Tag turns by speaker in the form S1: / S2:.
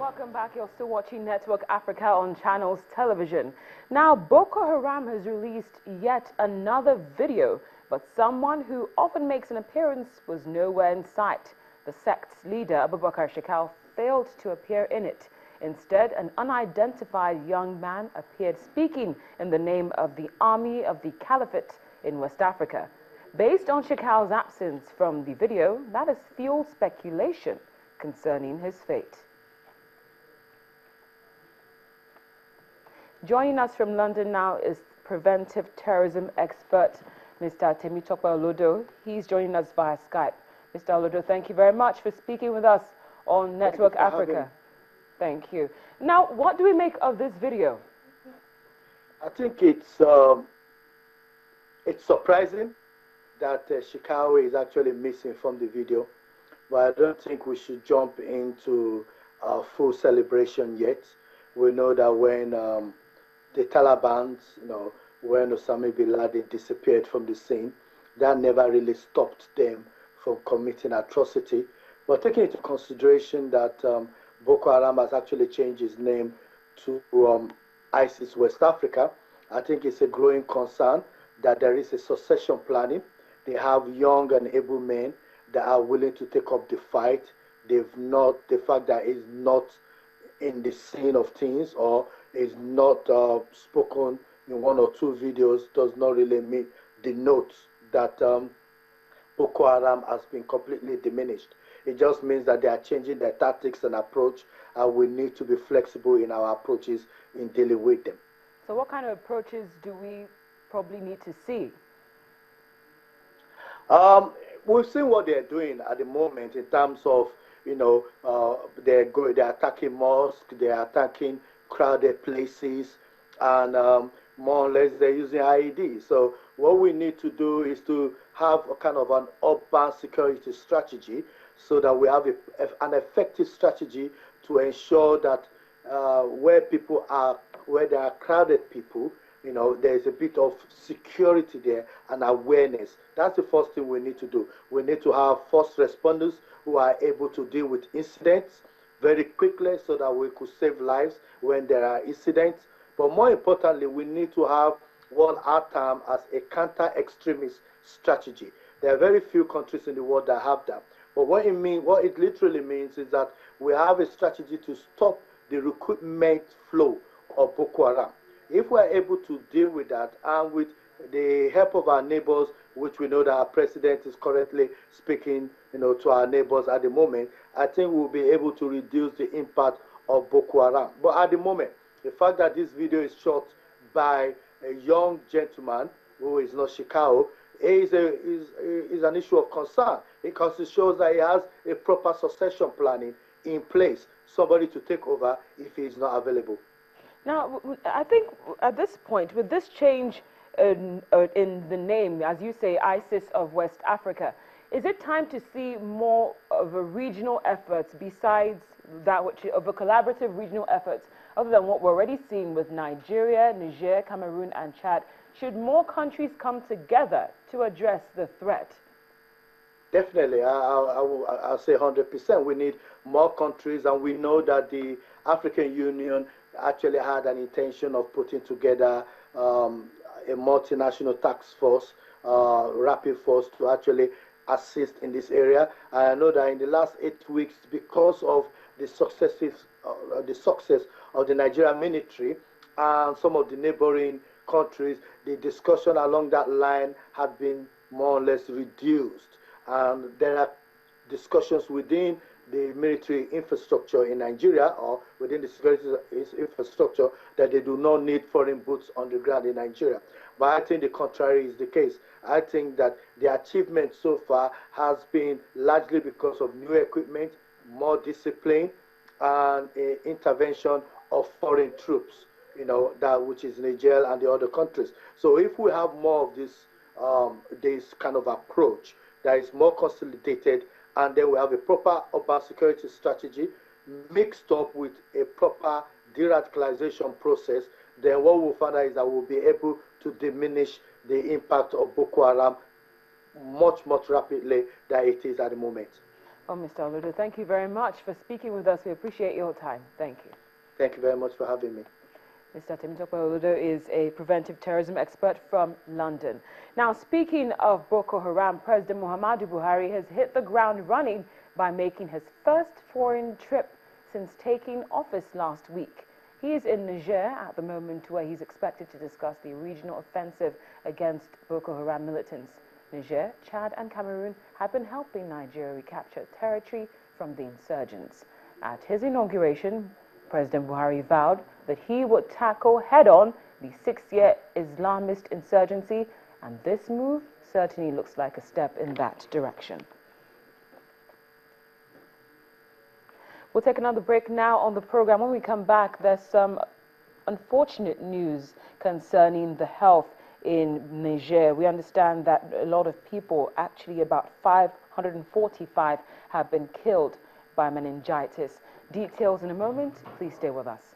S1: Welcome back. You're still watching Network Africa on Channels Television. Now, Boko Haram has released yet another video, but someone who often makes an appearance was nowhere in sight. The sect's leader, Abubakar Shekau, failed to appear in it. Instead, an unidentified young man appeared speaking in the name of the Army of the Caliphate in West Africa. Based on Shekau's absence from the video, that has fueled speculation concerning his fate. Joining us from London now is preventive terrorism expert, Mr. Temitope Olodo. He's joining us via Skype. Mr. Olodo, thank you very much for speaking with us on Network Africa. Thank you. Now, what do we make of this video?
S2: I think it's surprising that Shekau is actually missing from the video, but I don't think we should jump into a full celebration yet. We know that when the Taliban, when Osama bin Laden disappeared from the scene, that never really stopped them from committing atrocity. But taking into consideration that Boko Haram has actually changed its name to ISIS West Africa, I think it's a growing concern that there is a succession planning. They have young and able men that are willing to take up the fight. The fact that he's not in the scene of things or is not spoken in one or two videos does not really denote that Boko Haram has been completely diminished. It just means that they are changing their tactics and approach, and we need to be flexible in our approaches in dealing with them.
S1: So what kind of approaches do we probably need to see?
S2: We've seen what they're doing at the moment in terms of, they're attacking mosques, they're attacking crowded places, and more or less they're using IEDs. So what we need to do is to have a kind of an urban security strategy so that we have an effective strategy to ensure that where there are crowded people, there's a bit of security there and awareness. That's the first thing we need to do. We need to have first responders who are able to deal with incidents very quickly so that we could save lives when there are incidents. But more importantly, we need to have what I term as a counter-extremist strategy. There are very few countries in the world that have that. But what it literally means is that we have a strategy to stop the recruitment flow of Boko Haram. If we are able to deal with that, and with the help of our neighbors, which we know that our president is currently speaking, to our neighbors at the moment, I think we'll be able to reduce the impact of Boko Haram. But at the moment, the fact that this video is shot by a young gentleman who is not Shekau is an issue of concern, because it shows that he has a proper succession planning in place, somebody to take over if he is not available.
S1: Now, I think at this point, with this change in the name, as you say, ISIS of West Africa, is it time to see more of a regional efforts besides that, of a collaborative regional efforts, other than what we're already seeing with Nigeria, Niger, Cameroon, and Chad? Should more countries come together to address the threat?
S2: Definitely, I'll say 100%. We need more countries, and we know that the African Union actually had an intention of putting together a multinational task force, rapid force, to actually assist in this area. And I know that in the last 8 weeks, because of the success of the Nigerian military and some of the neighboring countries, the discussion along that line had been more or less reduced. And there are discussions within the military infrastructure in Nigeria, or within the security infrastructure, that they do not need foreign boots on the ground in Nigeria. But I think the contrary is the case. I think that the achievement so far has been largely because of new equipment, more discipline, and intervention of foreign troops, that which is Niger and the other countries. So if we have more of this kind of approach that is more consolidated, and then we have a proper urban security strategy mixed up with a proper de-radicalization process, then what we'll find out is that we'll be able to diminish the impact of Boko Haram much, much rapidly than it is at the moment.
S1: Oh, Mr. Olodo, thank you very much for speaking with us. We appreciate your time. Thank you.
S2: Thank you very much for having me.
S1: Mr. Temitope Olodo is a preventive terrorism expert from London. Now, speaking of Boko Haram, President Muhammadu Buhari has hit the ground running by making his first foreign trip since taking office last week. He is in Niger at the moment, where he's expected to discuss the regional offensive against Boko Haram militants. Niger, Chad and Cameroon have been helping Nigeria recapture territory from the insurgents. At his inauguration, President Buhari vowed that he would tackle head-on the six-year Islamist insurgency, and this move certainly looks like a step in that direction. We'll take another break now on the program. When we come back, there's some unfortunate news concerning the health in Niger. We understand that a lot of people, actually about 545, have been killed by meningitis. Details in a moment. Please stay with us.